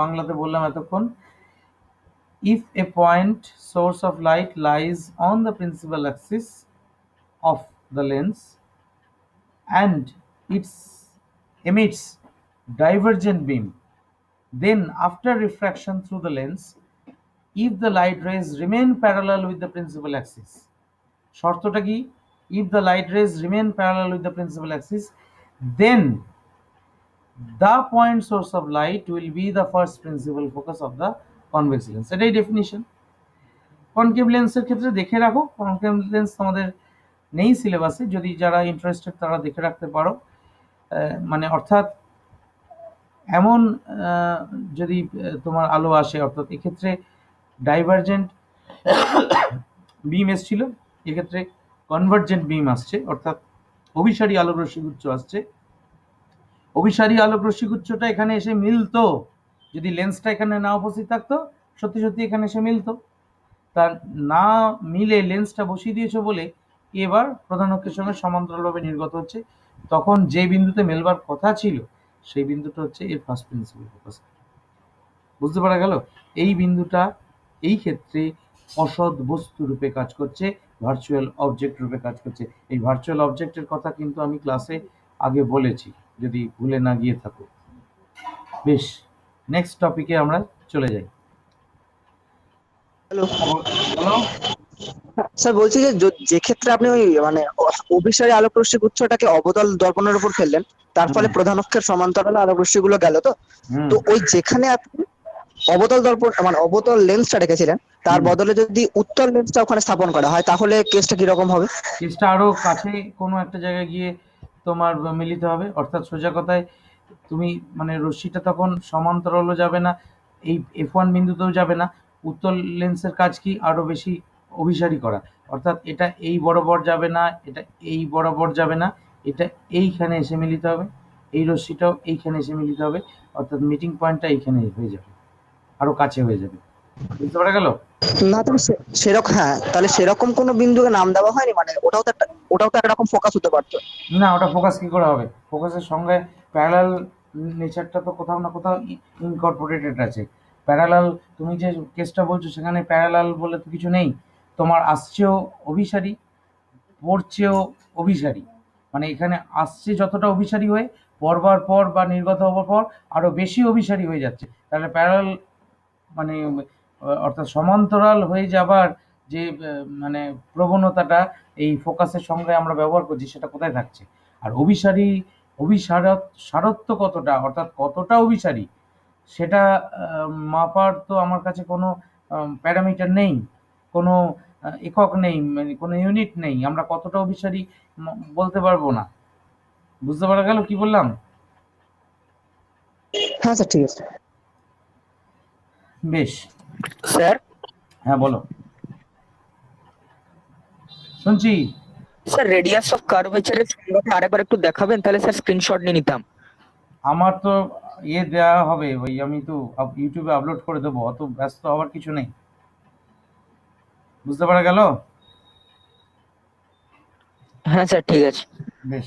বাংলাতে বললাম এতক্ষণ। If a point source of light lies on the principal axis of the lens and it emits divergent beam, then after refraction through the lens, if the light rays remain parallel with the principal axis, শর্তটা কি? If the light rays remain parallel with the principal axis, then the point source of light will be the first principal focus of the convex lens. এটাই definition. Concave লেন্সের ক্ষেত্রে দেখে রাখো, concave lens তোমাদের নেই সিলেবাসে, যদি যারা ইন্টারেস্টেড তারা দেখে রাখতে পারো। মানে অর্থাৎ এমন যদি তোমার আলো আসে, অর্থাৎ এক্ষেত্রে ডাইভারজেন্ট বিম এসছিল, এক্ষেত্রে কনভার্জেন্ট বিম আসছে, অর্থাৎ অভিসারী আলোক রশ্মিগুচ্ছ আসছে। অভিসারী আলোক রশ্মিগুচ্ছটা এখানে এসে মিলতো, যদি লেন্সটা এখানে না উপস্থিত থাকতো, সত্যি সত্যি এখানে এসে মিলতো। তার না মিলে লেন্সটা বসিয়ে দিয়েছো বলে এবার প্রধান অক্ষের সঙ্গে সমান্তরালভাবে নির্গত হচ্ছে, তখন যে বিন্দুতে মেলবার কথা ছিল সেই বিন্দুটা হচ্ছে এর ফার্স্ট প্রিন্সিপাল ফোকাস। বুঝতে পারা গেল? এই বিন্দুটা এই ক্ষেত্রে অসৎ বস্তু রূপে কাজ করছে, ভার্চুয়াল অবজেক্ট রূপে কাজ করছে। এই ভার্চুয়াল অবজেক্টের কথা কিন্তু আমি ক্লাসে আগে বলেছি, যদি ভুলে না গিয়ে থাকো। বেশ, নেক্সট টপিকে আমরা চলে যাই। হ্যালো বলো। স্যার, বলছি যে যে ক্ষেত্রে আপনি ওই মানে অভিসারী আলোক রশ্মি গুচ্ছটাকে অবতল দর্পণের উপর ফেললেন, তার ফলে প্রধান অক্ষের সমান্তরাল আলোক রশ্মি গুলো গেল, তো ওই যেখানে আপনি অবতল দর্পণ মানে অবতল লেন্সটা রেখেছিলেন, তার বদলে যদি উত্তল লেন্সটা ওখানে স্থাপন করা হয়, তাহলে কেসটা কিরকম হবে? কেসটা আরো কাছে কোনো একটা জায়গায় গিয়ে তোমার মিলিতে হবে। অর্থাৎ সোজা কথায় তুমি মানে রশ্মিটা তখন সমান্তরালও যাবে না, এই F1 বিন্দুতেও যাবে না। উত্তল লেন্সের কাজ কি? আরো বেশি অভিসারী করা। অর্থাৎ এটা এই বরাবর যাবে না, এটা এই বরাবর যাবে না, এটা এইখানে এসে মিলিতে হবে, এই রশ্মিটাও এইখানে এসে মিলিতে হবে। অর্থাৎ মিটিং পয়েন্টটা এইখানে হয়ে যাবে, আরো কাছে হয়ে যাবে। বুঝতে পারা গেল? না, তাহলে সেরকম, হ্যাঁ, তাহলে সেরকম কোনো বিন্দুকে নাম দেওয়া হয়নি, মানে ওটাও তো একরকম ফোকাস হতে পারতো। না, ওটা ফোকাস কি করে হবে? ফোকাসের সঙ্গে প্যারালাল নেচারটা তো কোথাও না কোথাও ইনকর্পোরেটেড আছে। প্যারালাল, তুমি যে কেসটা বলছো সেখানে প্যারালাল বলে তো কিছু নেই। তোমার আসছেও অভিসারী, পড়ছেও অভিসারী, মানে এখানে আসছে যতটা অভিসারী হয়ে পড়বার পর বা নির্গত হওয়ার পর আরো বেশি অভিসারী হয়ে যাচ্ছে। তাহলে প্যারালাল মানে অর্থাৎ সমান্তরাল হয়ে যাবার যে মানে প্রবণতাটা এই ফোকাসের সঙ্গে আমরা ব্যবহার করছি, সেটা কোথায় থাকছে? আর সারত্ব কতটা, অর্থাৎ কতটা অভিসারী, সেটা মাপার তো আমার কাছে কোনো প্যারামিটার নেই, কোনো একক নেই, মানে কোনো ইউনিট নেই। আমরা কতটা অভিসারী বলতে পারবো না। বুঝতে পারা গেল কি বললাম? হ্যাঁ স্যার, ঠিক আছে। বেশ, স্যার। হ্যাঁ বলো, শুনছি। স্যার, রেডিয়াস অফ কার্ভেচারের সংজ্ঞাটা আরেকবার একটু দেখাবেন, তাহলে স্যার স্ক্রিনশট নিয়ে নিতাম। আমার তো দেওয়া হবে, ওই আমি তো ইউটিউবে আপলোড করে দেবো, অত ব্যস্ত হওয়ার কিছু নেই। বুঝতে পারা গেল? হ্যাঁ স্যার, ঠিক আছে। বেশ,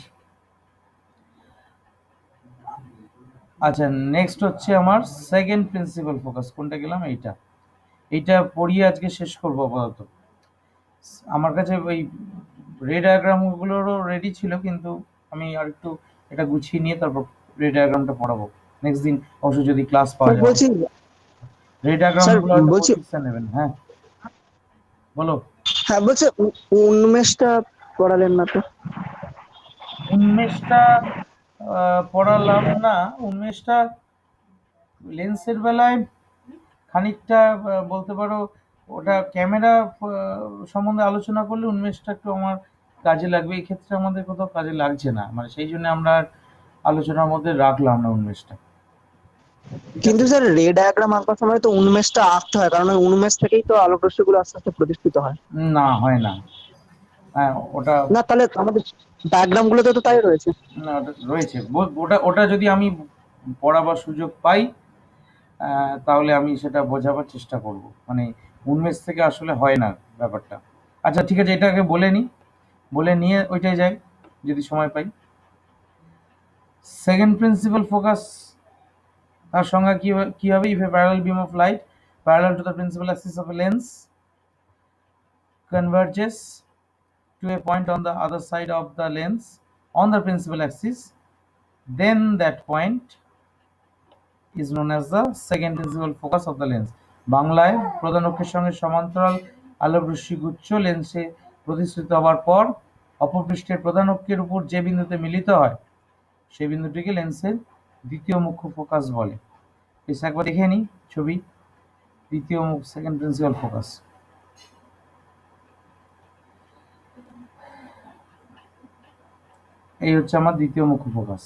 আচ্ছা, নেক্সট হচ্ছে আমার সেকেন্ড প্রিন্সিপাল ফোকাস। কোনটা গেলাম? এইটা পড়িয়ে আজকে শেষ করবো আপাতত। আমার কাছে ওই রে ডায়াগ্রামগুলোরও রেডি ছিল, কিন্তু আমি আর একটু এটা গুছিয়ে নিয়ে তারপর রে ডায়াগ্রামটা পড়াবো নেক্সট দিন, অবশ্য যদি ক্লাস পাওয়া যায়। বলছি রে ডায়াগ্রামগুলো হয়তো বলছি পরীক্ষা নেবেন। হ্যাঁ বলো। হ্যাঁ, বলছে উন্মেষটা পড়ালেন না তো? উন্মেষটা পড়ালাম না। উন্মেষটা লেন্সের বেলায় খানিকটা বলতে পারো, ওটা ক্যামেরা সম্বন্ধে আলোচনা করলে উন্মেষটা একটু আমার কাজে লাগবে। এই ক্ষেত্রে আমাদের কোথাও কাজে লাগছে না, মানে সেই জন্য আমরা আলোচনার মধ্যে রাখলাম না উন্মেষটা। কিন্তু স্যার, রে ডায়াগ্রাম আঁকার সময় তো উন্মেষটা আঁকতে হয়, কারণ ওই উন্মেষ থেকেই তো আলোক রশ্মিগুলো আস্তে আস্তে প্রতিষ্ঠিত হয়। না, হয় না। হ্যাঁ, ওটা না, তাহলে আমাদের ডায়াগ্রাম গুলোতে তো তাই রয়েছে। না, ওটা রয়েছে। ওটা ওটা যদি আমি পড়াবার সুযোগ পাই, তাহলে আমি সেটা বোঝাবার চেষ্টা করব। মানে উন্মেষ থেকে আসলে হয় না ব্যাপারটা। আচ্ছা ঠিক আছে, এটাকে বলে নিই, বলে নিয়ে ওইটাই যাই যদি সময় পাই। সেকেন্ড প্রিন্সিপাল ফোকাস, তার সংজ্ঞা কি হবে? If A parallel beam of light parallel to the principal Axis of A lens converges to a point on the other side of the lens on the principal axis, then that point is known as the second principal focus of the lens. বাংলায় প্রধান অক্ষের সঙ্গে সমান্তরাল আলোকরশ্মি গুচ্ছ লেন্সে প্রতিষ্ঠিত হওয়ার পর অপপৃষ্ঠের প্রধান অক্ষের উপর যে বিন্দুতে মিলিত হয় সেই বিন্দুটিকে লেন্সের দ্বিতীয় মুখ্য ফোকাস বলে। এসে একবার দেখে নিই ছবি। দ্বিতীয় সেকেন্ড প্রিন্সিপাল ফোকাস, এই হচ্ছে আমার দ্বিতীয় মুখ্য ফোকাস।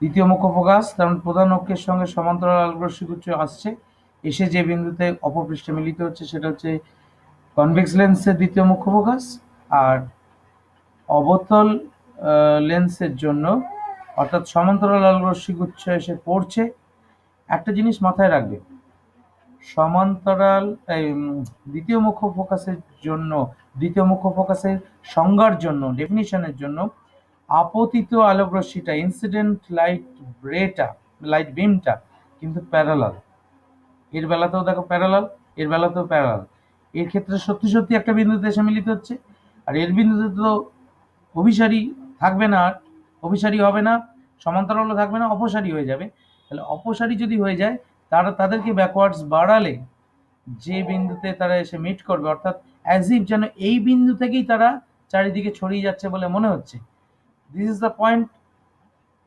দ্বিতীয় মুখ্য ফোকাস, কারণ প্রধান অক্ষের সঙ্গে সমান্তরাল আলোকরশ্মিগুচ্ছ আসছে, এসে যে বিন্দুতে অপপৃষ্ঠে মিলিত হচ্ছে সেটা হচ্ছে কনভেক্স লেন্সের দ্বিতীয় মুখ্য ফোকাস। আর অবতল লেন্সের জন্য, অর্থাৎ সমান্তরাল আলোকরশ্মিগুচ্ছ এসে পড়ছে, একটা জিনিস মাথায় রাখবে, সমান্তরাল দ্বিতীয় মুখ্য ফোকাসের জন্য, দ্বিতীয় মুখ্য ফোকাসের সংজ্ঞার জন্য, ডেফিনিশনের জন্য আপতিত আলোকরশ্মিটা, ইনসিডেন্ট লাইট বিমটা কিন্তু প্যারালাল। এর বেলাতেও দেখো প্যারালাল, এর বেলাতেও প্যারালাল। এর ক্ষেত্রে সত্যি সত্যি একটা বিন্দুতে এসে মিলিত হচ্ছে, আর এর বিন্দুতে তো অভিসারী থাকবে না, আর অভিসারী হবে না, সমান্তরালও থাকবে না, অপসারী হয়ে যাবে। তাহলে অপসারী যদি হয়ে যায়, তাদেরকে ব্যাকওয়ার্ডস বাড়ালে যে বিন্দুতে তারা এসে মিট করবে, অর্থাৎ অ্যাজ ইফ যেন এই বিন্দু থেকেই তারা চারিদিকে ছড়িয়ে যাচ্ছে বলে মনে হচ্ছে। This is the point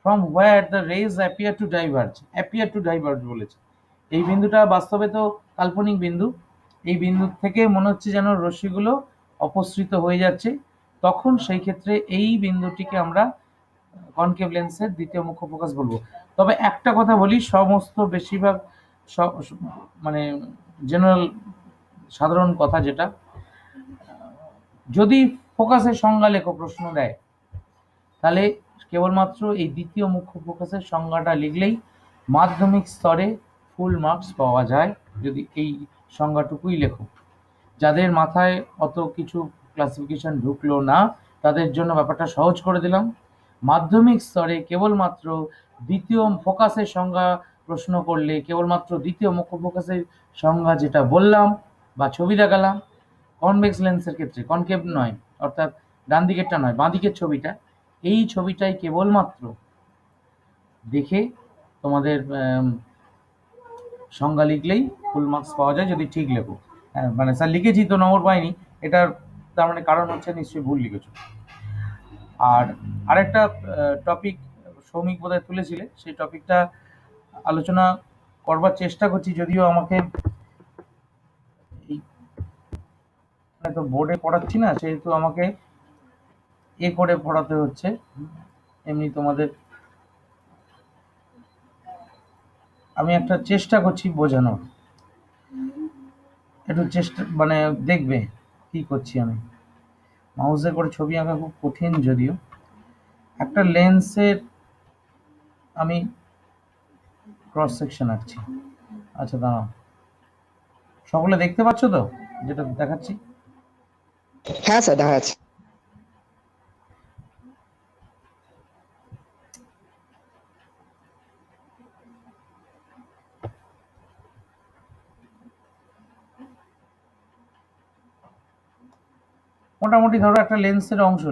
from where the rays appear to diverge বলেছে। এই বিন্দুটা বাস্তবে তো কাল্পনিক বিন্দু, এই বিন্দু থেকে মনে হচ্ছে যেন রশ্মিগুলো অপসৃত হয়ে যাচ্ছে, তখন সেই ক্ষেত্রে এই বিন্দুটিকে আমরা কনকেভ লেন্সের দ্বিতীয় মুখ্য ফোকাস বলবো। তবে একটা কথা বলি, সমস্ত বেশিরভাগ মানে জেনারেল সাধারণ কথা, যেটা যদি ফোকাসের সংজ্ঞা লেখো প্রশ্ন দেয়, তাহলে কেবলমাত্র এই দ্বিতীয় মুখ্য ফোকাসের সংজ্ঞাটা লিখলেই মাধ্যমিক স্তরে ফুল মার্কস পাওয়া যায়, যদি এই সংজ্ঞাটুকুই লেখো। যাদের মাথায় অত কিছু ক্লাসিফিকেশন ঢুকলো না, তাদের জন্য ব্যাপারটা সহজ করে দিলাম। মাধ্যমিক স্তরে কেবলমাত্র দ্বিতীয় ফোকাসের সংজ্ঞা প্রশ্ন করলে কেবলমাত্র দ্বিতীয় মুখ্য ফোকাসের সংজ্ঞা যেটা বললাম বা ছবি দেখালাম, কনভেক্স লেন্সের ক্ষেত্রে কনকেভ নয়, অর্থাৎ ডান দিকেরটা নয়, বাঁ দিকের ছবিটা, এই ছবিটাই কেবলমাত্র দেখে তোমাদের সংজ্ঞা লিখলেই ফুল মার্কস পাওয়া যায়, যদি ঠিক লেখো। মানে স্যার লিখেছি তো নম্বর পাইনি, এটার তার মানে কারণ হচ্ছে নিশ্চয়ই ভুল লিখেছো। আর আরেকটা টপিক সৌমিক বোধহয় তুলেছিলে, সেই টপিকটা আলোচনা করবার চেষ্টা করছি, যদিও আমাকে এই তো বোর্ডে পড়াচ্ছি না, সেহেতু আমাকে করে পড়াতে হচ্ছে। এমনি তোমাদের আমি একটা চেষ্টা করছি বোঝানোর, একটু চেষ্টা মানে দেখবে কি করছি আমি। মাউসে করে ছবি আঁকা খুব কঠিন, যদিও একটা লেন্সের আমি ক্রস সেকশন আঁকছি। আচ্ছা দাঁড়াও, সকলে দেখতে পাচ্ছ তো যেটা দেখাচ্ছি? হ্যাঁ স্যার, দেখা যাচ্ছে। মোটামুটি ধরো একটা লেন্সের অংশ,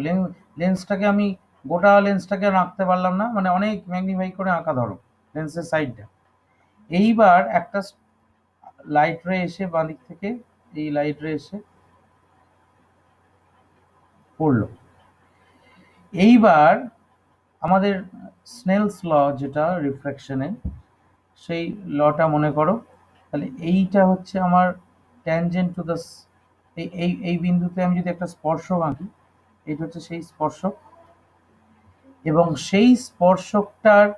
লেন্সটাকে আমি গোটা লেন্সটাকে আঁকতে পারলাম না, মানে অনেক ম্যাগনিফাই করে আঁকা ধরো লেন্সের সাইডটা। এইবার একটা লাইট রে এসে বাঁ দিক থেকে এই লাইট রে এসে পড়লো। এইবার আমাদের স্নেলস ল, যেটা রিফ্র্যাকশনের, সেই লটা মনে করো। তাহলে এইটা হচ্ছে আমার ট্যানজেন্ট টু দ্য, এই বিন্দুতে আমি যদি একটা স্পর্শক আঁকি, এইটা হচ্ছে সেই স্পর্শক, এবং সেই স্পর্শকটার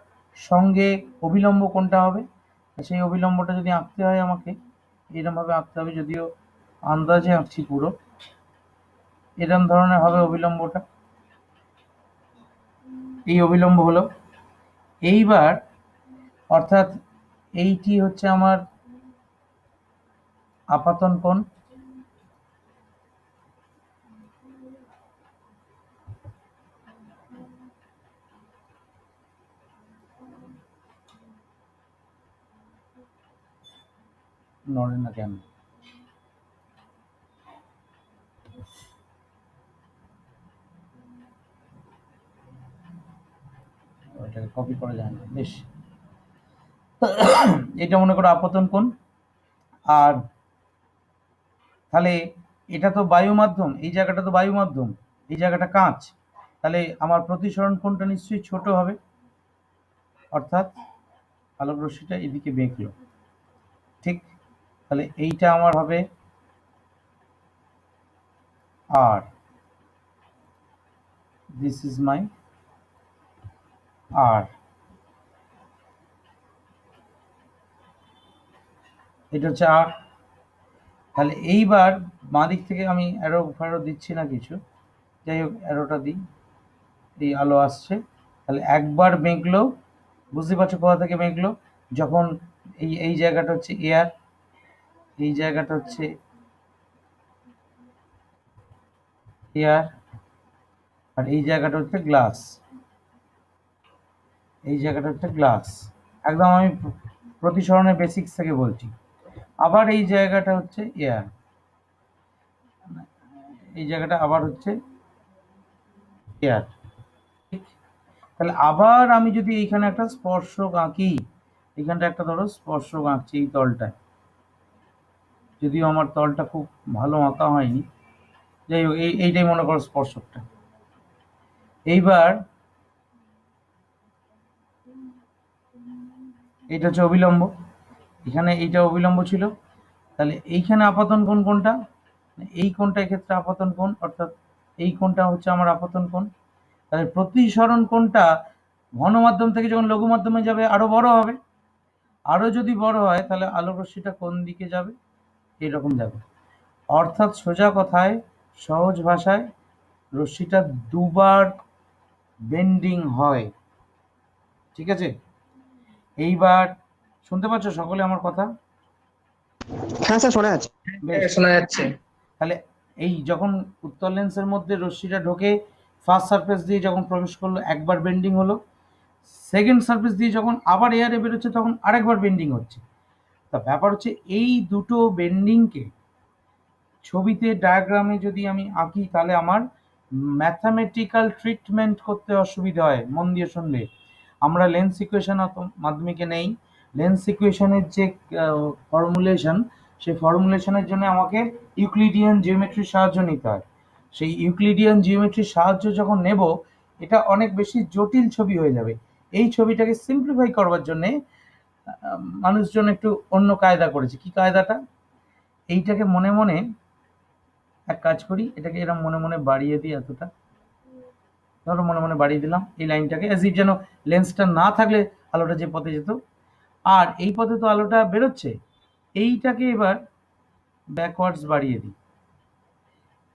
সঙ্গে অবিলম্ব কোনটা হবে, সেই অবিলম্বটা যদি আঁকতে হয় আমাকে এরকমভাবে আঁকতে হবে, যদিও আন্দাজে আঁকছি পুরো। এরকম ধরনের হবে অবিলম্বটা, এই অবিলম্ব হলো। এইবার অর্থাৎ এইটি হচ্ছে আমার আপাতন কোণ, নড়ে না কেন? ওইটাকে কপি করা যায় না, বেশ। এটা মনে করো আপতন কোণ। আর তাহলে এটা তো বায়ু মাধ্যম, এই জায়গাটা তো বায়ু মাধ্যম, এই জায়গাটা কাঁচ, তাহলে আমার প্রতিসরণ কোণটা নিশ্চয়ই ছোট হবে, অর্থাৎ আলোক রশ্মিটা এদিকে বেঁকলো, ঠিক? তাহলে এইটা আমার হবে আর, দিস ইজ মাই আর, এটা হচ্ছে আর। তাহলে এইবার বাঁ দিক থেকে আমি অ্যারো ফ্যারো দিচ্ছি না কিছু, যাই হোক অ্যারোটা দিই, এই আলো আসছে। তাহলে একবার বেঁকলো, বুঝতে পারছো কোথা থেকে বেঁকলো? যখন এই জায়গাটা হচ্ছে এয়ার, এই জায়গাটা হচ্ছে এয়ার, আর এই জায়গাটা হচ্ছে গ্লাস, এই জায়গাটা হচ্ছে গ্লাস। একদম আমি প্রতিসরণের বেসিক্স থেকে বলছি। আবার এই জায়গাটা হচ্ছে এয়ার, এই জায়গাটা আবার হচ্ছে এয়ার, ঠিক? তাহলে আবার আমি যদি এইখানে একটা স্পর্শক আঁকি, এইখানটা একটা ধরো স্পর্শক আঁকছি এই তলটায়, যদিও আমার তলটা খুব ভালো আঁকা হয়নি, যাই হোক এইটাই মনে করো স্পর্শকটা। এইবার এইটা হচ্ছে অবিলম্ব, এখানে এইটা অবিলম্ব ছিল, তাহলে এইখানে আপতন কোণ কোনটা? এই কোণটা এক্ষেত্রে আপতন কোণ, অর্থাৎ এই কোণটা হচ্ছে আমার আপতন কোণ। তাহলে প্রতিসরণ কোণটা ঘন মাধ্যম থেকে যখন লঘু মাধ্যমে যাবে আরো বড় হবে, আরো যদি বড় হয় তাহলে আলোক রশ্মিটা কোন দিকে যাবে? এরকম যাবে। অর্থাৎ সোজা কথায়, সহজ ভাষায়, রশ্মিটা দুবার বেন্ডিং হয়, ঠিক আছে? এইবার শুনতে পাচ্ছ সকলে আমার কথা? হ্যাঁ স্যার, শোনা যাচ্ছে। বেশ। শোনা যাচ্ছে। তাহলে এই যখন উত্তল লেন্সের মধ্যে রশ্মিটা ঢোকে, ফার্স্ট সারফেস দিয়ে যখন প্রবেশ করলো একবার বেন্ডিং হলো, সেকেন্ড সারফেস দিয়ে যখন আবার এয়ারে বেরোচ্ছে তখন আরেকবার বেন্ডিং হচ্ছে। তা ব্যাপার হচ্ছে এই দুটো বেন্ডিংকে ছবিতে ডায়াগ্রামে যদি আমি আঁকি তাহলে আমার ম্যাথামেটিক্যাল ট্রিটমেন্ট করতে অসুবিধা হয়। মন দিয়ে শুনবে, আমরা লেন্স ইকুয়েশন অত মাধ্যমিকে নেই, লেন্স ইকুয়েশনের যে ফর্মুলেশন, সেই ফর্মুলেশনের জন্য আমাকে ইউক্লিডিয়ান জিওমেট্রির সাহায্য নিতে হয়। সেই ইউক্লিডিয়ান জিওমেট্রির সাহায্য যখন নেব, এটা অনেক বেশি জটিল ছবি হয়ে যাবে। এই ছবিটাকে সিম্পলিফাই করবার জন্যে মানুষজন একটু অন্য কায়দা করেছে। কি কায়দাটা? এইটাকে মনে মনে এক কাজ করি, এটাকে এরকম মনে মনে বাড়িয়ে দিই, এতটা ধরো মনে মনে বাড়িয়ে দিলাম এই লাইনটাকে, অ্যাজ ইফ যেন লেন্সটা না থাকলে আলোটা যে পথে যেত, আর এই পথে তো আলোটা বেরোচ্ছে, এইটাকে এবার ব্যাকওয়ার্ডস বাড়িয়ে দিই,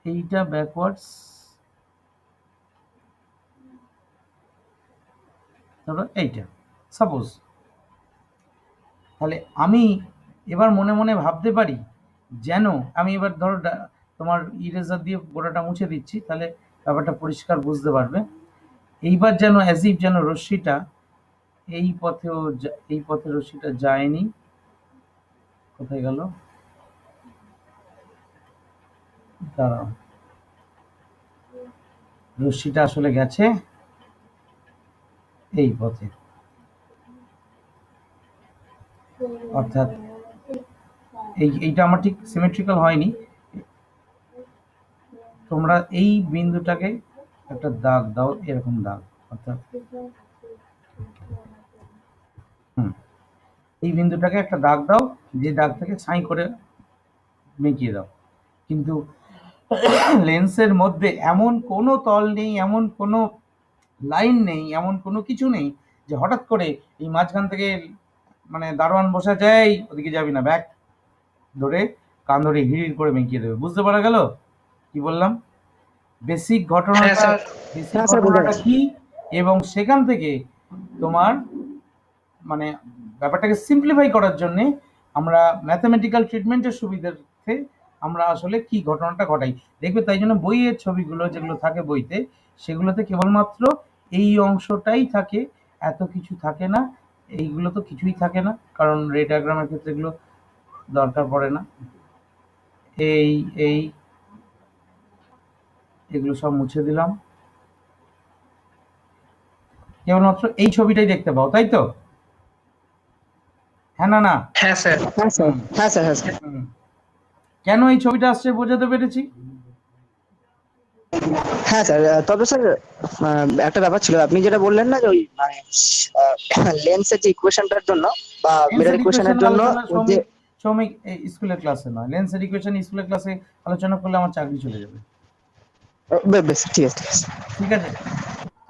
এইটা ব্যাকওয়ার্ডস, ধরো এইটা সাপোজ। তাহলে আমি এবার মনে মনে ভাবতে পারি যেন আমি এবার ধরো তোমার ইরেজার দিয়ে গোড়াটা মুছে দিচ্ছি, তাহলে ব্যাপারটা পরিষ্কার বুঝতে পারবে। এইবার যেন অ্যাজ ইফ যেন রশ্মিটা এই পথেও এই পথে রশ্মিটা যায়নি, কোথায় গেল? দাঁড়াও, রশ্মিটা আসলে গেছে এই পথে, অর্থাৎ এইটা আমার ঠিক সিমেট্রিক্যাল হয়নি। তোমরা এই বিন্দুটাকে একটা দাগ দাও, এরকম দাগ, অর্থাৎ এই বিন্দুটাকে একটা দাগ দাও, যে দাগ থেকে ছাই করে মেকিয়ে দাও। কিন্তু লেন্সের মধ্যে এমন কোনো তল নেই, এমন কোনো লাইন নেই, এমন কোনো কিছু নেই যে হঠাৎ করে এই মাঝখান থেকে মানে দারোয়ান বসা যায় ওদিকে যাবি না, ব্যাগ ধরে কান ধরে হিড় করে মেকিয়ে দেবে। বুঝতে পারা গেল কি বললাম? বেসিক হ্যাঁ ঘটনাটা স্যার হ্যাঁ স্যার, বুঝতে পারছি। কি, এবং সেখান থেকে তোমার মানে ব্যাপারটাকে সিম্পলিফাই করার জন্য আমরা ম্যাথমেটিক্যাল ট্রিটমেন্টের সুবিধার্থে আমরা আসলে কি ঘটনাটা ঘটাই দেখবে। তাই জন্য বইয়ের ছবিগুলো যেগুলো থাকে বইতে, সেগুলোতে কেবলমাত্র এই অংশটাই থাকে, এত কিছু থাকে না। এইগুলো তো কিছুই থাকে না, কারণ রে ডায়াগ্রামের ক্ষেত্রে এগুলো দরকার পড়ে না। এই এই এগুলো সব মুছে দিলাম, কেবলমাত্র এই ছবিটাই দেখতে পাও, তাই তো? হ্যাঁ না না? হ্যাঁ স্যার হ্যাঁ স্যার, হুম, হ্যাঁ স্যার, হ্যাঁ স্যার। হুম। কেন এই ছবিটা আসছে বোঝাতে পেরেছি? হ্যাঁ স্যার, তবে স্যার একটা ব্যাপার ছিল, আপনি যেটা বললেন না যে ওই মানে লেন্সের যে ইকুয়েশনটার জন্য বা মিরর লেন্সের ইকুয়েশনের ইকুয়েশন জন্য আলোচনা ওই যে শ্রমিক এই স্কুলের ক্লাসে নয়। লেন্সের ইকুয়েশন স্কুলের ক্লাসে আলোচনা করলে আমার চাকরি চলে যাবে। বেশ, ঠিক আছে, ঠিক আছে। ঠিক আছে,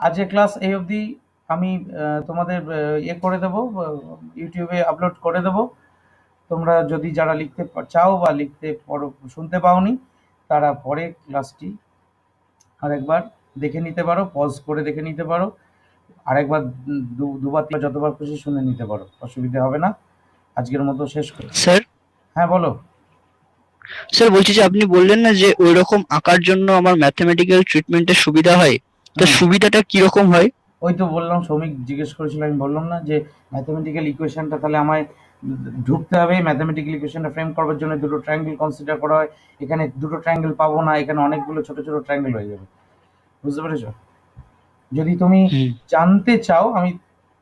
আজকে ক্লাস এই অবধি। আমি তোমাদের ইয়ে করে দেবো, ইউটিউবে আপলোড করে দেবো। তোমরা যদি যারা লিখতে চাও বা লিখতে পড়ো শুনতে পাওনি, তারা পরে ক্লাসটি আরেকবার দেখে নিতে পারো, পজ করে দেখে নিতে পারো, আরেকবার দুবার তিনবার যতবার খুশি শুনে নিতে পারো, অসুবিধা হবে না। আজকের মতো শেষ করি। স্যার হ্যাঁ বলো। স্যার বলছি যে আপনি বললেন না যে ওই রকম আঁকার জন্য আমার ম্যাথমেটিক্যাল ট্রিটমেন্টের সুবিধা হয়, তো হুম। সুবিধাটা কি রকম হয়? ওই তো বললাম, শ্রমিক জিজ্ঞেস করেছিল, আমি বললাম না যে ম্যাথমেটিক্যাল ইকুয়েশনটা তাহলে আমায় ঢুকতে হবে। ম্যাথমেটিক্যাল ইকুয়েশনটা ফ্রেম করবার জন্য দুটো ট্রায়াঙ্গেল কনসিডার করা হয়। এখানে দুটো ট্রায়াঙ্গেল পাবো না, এখানে অনেকগুলো ছোট ছোট ট্রায়াঙ্গেল হয়ে যাবে। বুঝতে পেরেছো? যদি তুমি হুম। জানতে চাও, আমি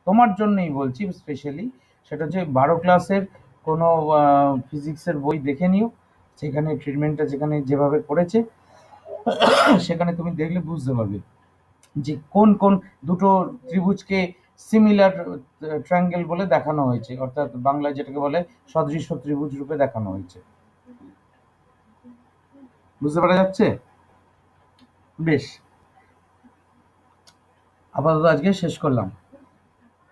তোমার জন্যই বলছি স্পেশালি, সেটা হচ্ছে 12 ক্লাসের কোনো ফিজিক্সের বই দেখে নিও, সেখানে ট্রিটমেন্টটা যেখানে যেভাবে করেছে সেখানে তুমি দেখলে বুঝতে পারবে যে কোন কোন দুটো ত্রিভুজকে সিমিলার ট্রায়াঙ্গেল বলে দেখানো হয়েছে, অর্থাৎ বাংলায় যেটাকে বলে সদৃশ্য ত্রিভুজ রূপে দেখানো হয়েছে। বুঝতে পারা যাচ্ছে? বেশ, আপাতত আজকে শেষ করলাম।